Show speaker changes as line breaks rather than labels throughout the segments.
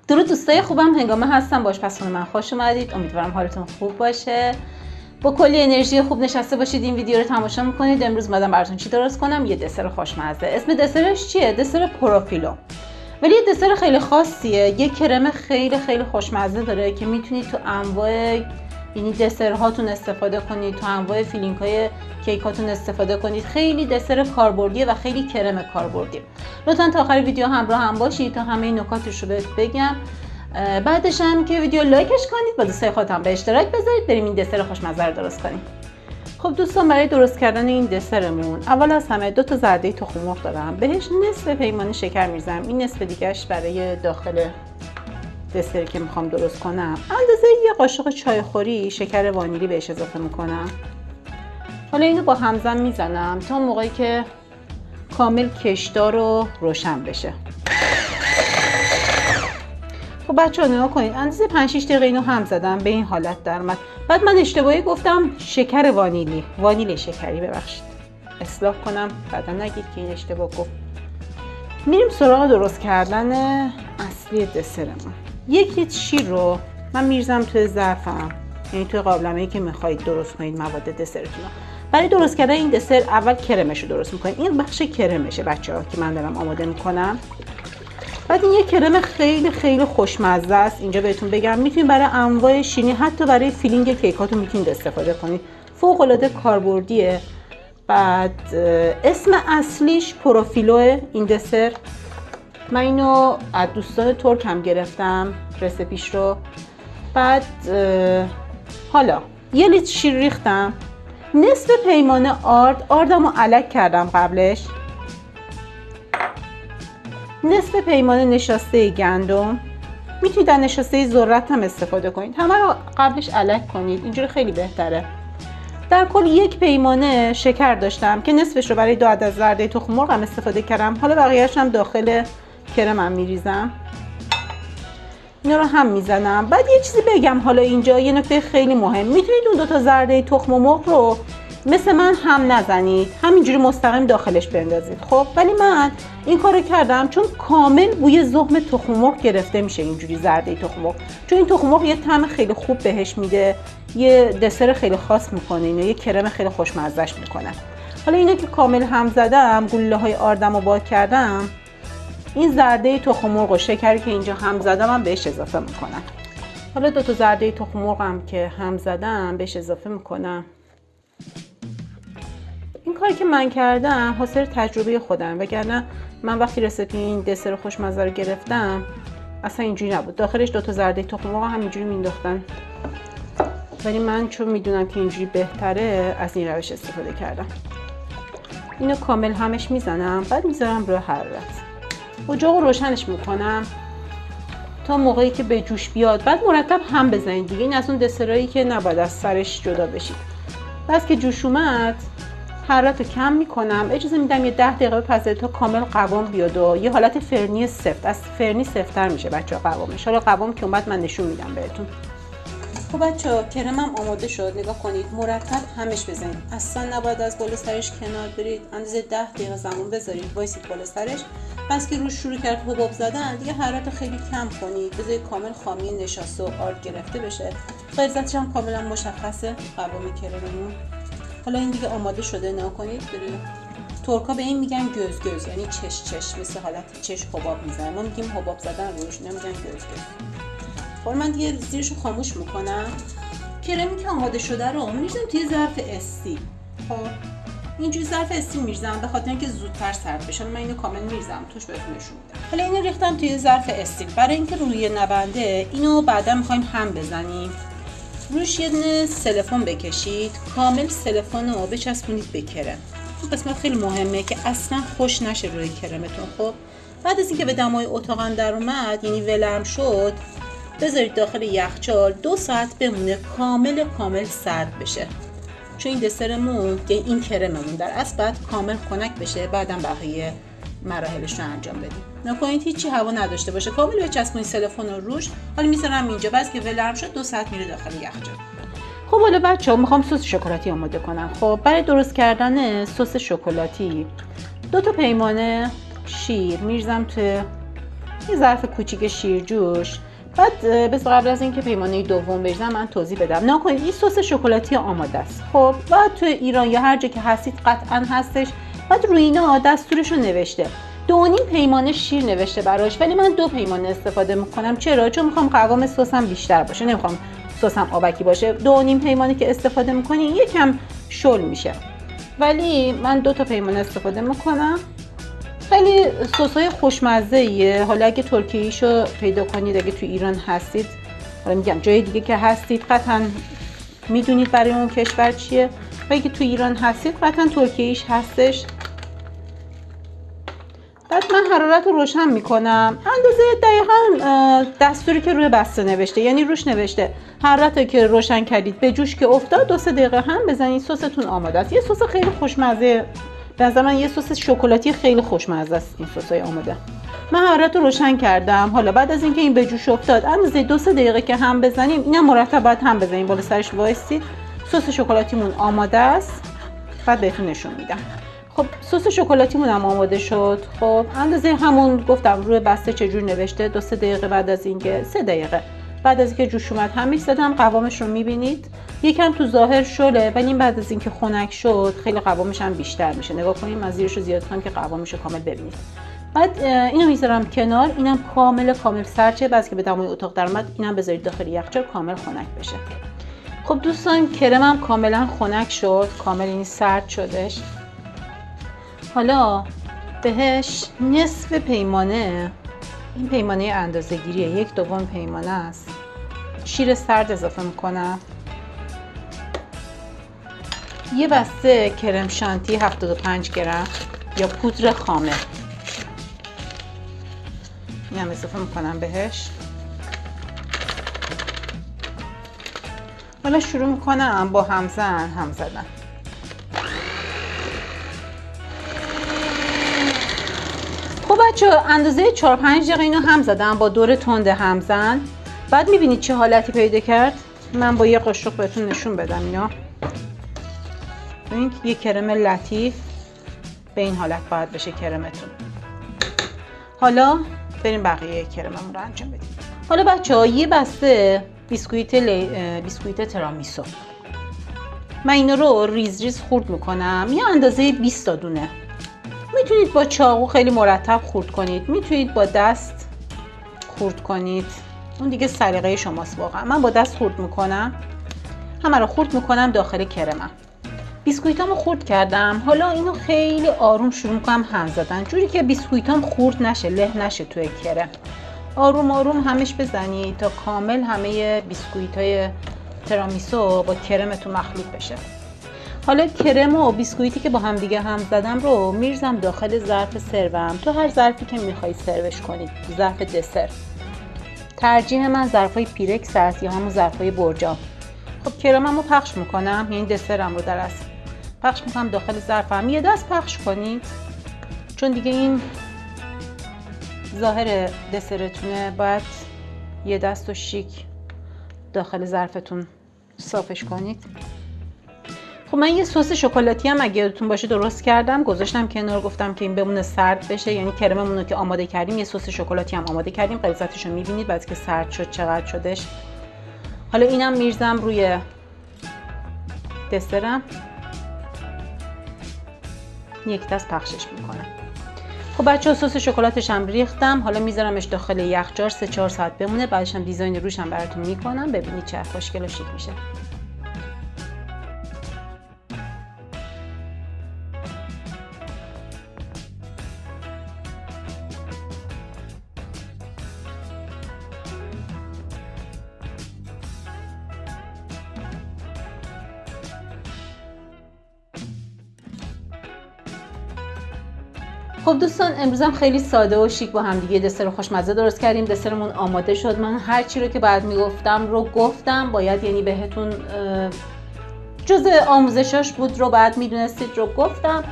درود دوستای خوبم، هنگامه هستم با آشپزخونه من. خوش اومدید. امیدوارم حالتون خوب باشه. با کلی انرژی خوب نشسته باشید این ویدیو رو تماشا میکنید. امروز اومدم براتون چی درست کنم؟ یه دسر خوشمزه. اسم دسرش چیه؟ دسر پروفیلو. ولی یه دسر خیلی خاصیه. یه کرم خیلی خوشمزه داره که میتونید تو انواع یعنی دسرهاتون استفاده کنید، تو انواع فیلینگ‌های کیکاتون استفاده کنید. خیلی دسر کاربردیه و خیلی کرم کاربردیه. لطفاً تا آخر ویدیو همراه هم باشید تا همه نکاتش رو بگم. بعدش هم که ویدیو لایکش کنید، با دوستای خودتون به اشتراک بذارید، بریم این دسر خوشمزه رو درست کنیم. خب دوستان، برای درست کردن این دسرمون اول از همه 2 تا زرده تخم مرغ دارم، بهش نصف پیمانه شکر می‌ریزم. این نصف دیگه‌اش برای داخل دسری که میخوام درست کنم. اندازه یه قاشق چایخوری شکر وانیلی بهش اضافه میکنم. حالا اینو با همزن میزنم تا موقعی که کامل کشدار و روشن بشه. خب بچه‌ها نگاه کنید، اندازه 5-6 دقیقه اینو هم زدم، به این حالت در اومد. بعد من اشتباهی گفتم شکر وانیل شکری، ببخشید اصلاح کنم بعدا نگید که این اشتباه گفت. میریم سراغ درست کردن اصلی دسرمون. یک لیتر شیر رو من میریزم توی ظرفم، یعنی توی قابلمه‌ای که میخواید درست کنید مواد دسرتون. برای درست کردن این دسر اول کرمش رو درست میکنیم. این بخش کرمشه بچه‌ها که من دارم آماده میکنم. بعد این یه کرم خیلی خوشمزه است. اینجا بهتون بگم میتونید برای انواع شیرینی، حتی برای فیلینگ کیکاتون میتونید استفاده کنید. فوق العاده کاربردیه. بعد اسم اصلیش پروفیلو این دسر. من اینو از دوستان ترک هم گرفتم رسیپیش رو. بعد حالا 1 لیتر شیر ریختم، نصف پیمانه آردمو الک کردم قبلش، نصف پیمانه نشاسته گندم. میتونید در نشاسته ذرت هم استفاده کنید، همه رو قبلش الک کنید، اینجوری خیلی بهتره. در کل 1 پیمانه شکر داشتم که نصفش رو برای 2 عدد زرده تخم مرغ هم استفاده کردم. حالا بقیه‌اش هم داخل کرمم میریزم. اینا رو هم میزنم. بعد یه چیزی بگم، حالا اینجا یه نکته خیلی مهم، میتونید اون 2 تا زرده تخم مرغ رو مثل من هم نزنید، همینجوری مستقیم داخلش بندازید. خب ولی من این کارو کردم چون کامل بوی زخم تخم مرغ گرفته میشه اینجوری زرده تخم مرغ، چون این تخم مرغ یه طعم خیلی خوب بهش میده، یه دسر خیلی خاص میکنه، اینو یه کرم خیلی خوشمزه‌اش میکنه. حالا اینا که کامل هم زدم، گلوله‌های آردمو با کردم، این زرده تخم مرغ و شکری که اینجا هم زدم هم بهش اضافه میکنم. حالا 2 تا زرده تخم مرغم که هم زدم بهش اضافه میکنم. این کاری که من کردم حاصل تجربه خودم، وگرنه من وقتی رسیپی این دسر خوشمزه رو گرفتم اصلا اینجوری نبود. داخلش 2 تا زرده تخم مرغ همینجوری مینداختن، ولی من چون میدونم که اینجوری بهتره از این روش استفاده کردم. اینو کامل همش میزنم، بعد میذارم روی حرارت. اجاق رو روشنش میکنم تا موقعی که به جوش بیاد. بعد مرتب هم بزنید دیگه، این از اون دسرایی که نباید از سرش جدا بشید. بس که جوش اومد حرارت رو کم میکنم، اجازه میدم یه 10 دقیقه بپزه تا کامل قوام بیاد و یه حالت فرنی سفت، از فرنی سفت‌تر میشه بچه‌ها قوامش. حالا قوام که اومد من نشون میدم بهتون. خب بچه‌ها کرمم آماده شد، نگاه کنید، مرتب همش بزنید، اصلا نباید از بالا سرش کنار برید. اندازه 10 دقیقه زمان بذارید وایسید بالا سرش. پس که روش شروع کرد حباب زدن دیگه حرارت خیلی کم کنید، بذارید کامل خامی نشاسته و آرد گرفته بشه. غلظتش هم کاملا مشخصه قوام کرممون. حالا این دیگه آماده شده، نگاه کنید. ترکا به این میگن گز، یعنی چش، مثل حالت چش حباب میزنن. ما میگیم حباب زدن روش، اینا میگن گز. خب من دیگه زیرشو خاموش میکنم. کرمی که آماده شده رو میریزم توی ظرف استی. خب اینجوری ظرف استی میریزم به خاطر اینکه زودتر سرد بشه. من اینو کامل میریزم توش، بهتون نشون میدم. حالا اینو ریختم توی ظرف استی برای اینکه روی نبنده. اینو بعدا میخوایم هم بزنیم. روش یه دونه سلفون بکشید، کامل سلفون رو بچسبونید به کرم. این قسمت خیلی مهمه که اصلا خوش نشه روی کرمتون. خب بعد از اینکه به دمای اتاقم در اومد، یعنی ولرم شد، بذارید داخل یخچال 2 ساعت بمونه کامل سرد بشه، چون این دسرمون، این کرممون در اصل باید کامل خنک بشه. بعدم بقیه مراحلش رو انجام بدیم. نکنید هیچی هوا نداشته باشه، کامل بچسبونید سلفون رو روش. حالا میذارم اینجا، بس که ولرم شد 2 ساعت میره داخل یخچال. خب حالا بچه‌ها میخوام سس شکلاتی آماده کنم. خب برای درست کردن سس شکلاتی 2 تا پیمانه شیر میریزم توی یه ظرف کوچیک شیرجوش. بعد بذار قبل از اینکه پیمانه دوم بریزم من توضیح بدم. نکنید این سس شکلاتی آماده است. خب بعد تو ایران یا هر جا که هستید قطعا هستش. بعد روی اینا دستورش رو نوشته. 2.5 پیمانه شیر نوشته براش، ولی من 2 پیمانه استفاده میکنم. چرا؟ چون میخوام قوام سسم بیشتر باشه، نمیخوام سسم آبکی باشه. 2.5 پیمانه که استفاده میکنی یکم شل میشه، ولی من 2 تا پیمانه استفاده میکنم. خیلی سسای خوشمزه ایه. حالا اگه ترکیه‌ایشو پیدا کنید، اگه تو ایران هستید، حالا میگم جای دیگه که هستید قطعا میدونید برای اون کشور چیه، و اگه تو ایران هستید قطعا ترکیه‌ایش هستش. بعد من حرارت رو روشن میکنم، اندازه دقیقاً دستوری که روی بسته نوشته، یعنی روش نوشته حرارت رو که روشن کردید به جوش که افتاد 2-3 دقیقه هم بزنید سستون آماده است. یه سس خیلی خوشمزه، به نظر من یه سس شکلاتی خیلی خوشمزه است این سسای آماده. من حرارت رو روشن کردم. حالا بعد از اینکه این به جوش افتاد اندازه 2-3 دقیقه که هم بزنیم، اینا مرتب باید هم بزنیم، بالا سرش وایسید. سس شکلاتیمون آماده است. بعد بهتون نشون میدم. خب سس شکلاتیمون هم آماده شد. خب اندازه همون گفتم روی بسته چجور نوشته. 2-3 دقیقه بعد از اینکه 3 دقیقه بعد از اینکه جوش اومد هم میکس زدم. قوامش رو میبینید یکم تو ظاهر شله، ولی این بعد از اینکه خنک شد خیلی قوامش هم بیشتر میشه. نگاه کنید من زیرش رو زیاد کنم که قوامش رو کامل ببینید. بعد اینو میذارم کنار. اینم کامل سرچه. بعد که به دمای اتاق در اومد اینم بذارید داخل یخچال کامل خنک بشه. خب دوستان کرمم کاملا خنک شد، کامل این سرد شدش. حالا بهش نصف پیمانه، این پیمانه اندازه گیریه، 1/2 پیمانه است، شیر سرد اضافه میکنم. یه بسته کرم شانتی 75 گرم یا پودر خامه اینم اضافه میکنم بهش. حالا شروع میکنم با هم زدن. خب بچه اندازه 4-5 دقیقه اینو هم زدم با دور تند همزن. بعد میبینید چه حالتی پیدا کرد. من با یه قاشق بهتون نشون بدم اینا. ببینید یه کرم لطیف به این حالت باید بشه کرمتون. حالا بریم بقیه کرممون رو انجام بدیم. حالا بچه‌ها یه بسته بیسکویت ترامیسو، من اینا رو ریز ریز خورد میکنم. یه اندازه 20 تا دونه. میتونید با چاقو خیلی مرتب خورد کنید، میتونید با دست خورد کنید، اون دیگه سلیقه شماست. واقعا من با دست خورد میکنم، همه رو خورد میکنم داخل کرمم. بیسکویتامو خورد کردم. حالا اینو خیلی آروم شروع میکنم هم زدن، جوری که بیسکویتام خورد نشه، له نشه توی کرم. آروم آروم همش بزنید تا کامل همه بیسکویتای ترامیسو با کرمتون مخلوط بشه. حالا کرم و بیسکویتی که با هم دیگه هم زدم رو میرزم داخل ظرف سروم. تو هر ظرفی که میخوای سروش کنید، ظرف دسر. ترجیح من ظرفای پیرکس هست یا همون ظرفای برجام. خب کرممو پخش میکنم، یعنی دسرم رو در اصل پخش میکنم داخل ظرفم. یه دست پخش کنید چون دیگه این ظاهر دسرتونه، باید یه دست و شیک داخل ظرفتون صافش کنید. خب من یه سس شکلاتی هم اگه یادتون باشه درست کردم، گذاشتم کنار، گفتم که این بمونه سرد بشه. یعنی کرممون رو که آماده کردیم یه سس شکلاتی هم آماده کردیم، غلظتش رو می‌بینید بعد که سرد شد چقدر شدش. حالا اینم میرزم روی دسرم، یک دست پخشش میکنم. خب بچه‌ها سس شکلاتش هم ریختم. حالا میذارمش داخل یخچال 3-4 ساعت بمونه. بعدش هم دیزاین روش هم براتون میکنم، ببینید چه خوشگل و شیک میشه. خب دوستان امروزم خیلی ساده و شیک با هم دیگه دسر خوشمزه درست کردیم. دسرمون آماده شد. من هر چی رو که بعد میگفتم رو گفتم، باید یعنی بهتون جزء آموزشاش بود رو بعد میدونستید رو گفتم.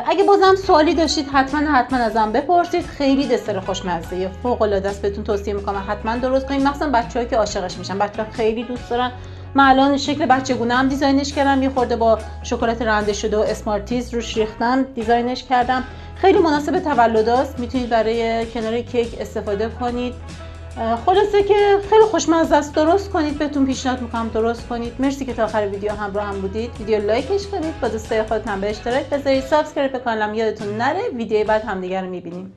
اگه بازم سوالی داشتید حتما ازم بپرسید. خیلی دسر خوشمزه فوق العاده است، بهتون توصیه میکنم حتما درست کنید، مخصوصا بچه‌ها که عاشقش میشن. بچه‌ها خیلی دوست دارن. من الان شکل بچگونه هم دیزاینش کردم، یه خورده با شکلات رنده شده و اسمارتیز روش ریختم دیزاینش کردم. خیلی مناسب تولداست، میتونید برای کنار کیک استفاده کنید. خلاصه که خیلی خوشمزه است، درست کنید، بهتون پیشنهاد میکنم درست کنید. مرسی که تا آخر ویدیو همراه هم بودید. ویدیو لایکش کنید، با دوستای خودتون به اشتراک بذارید، سابسکرایب کانالم یادتون نره. ویدیوی بعد همدیگه رو میبینیم.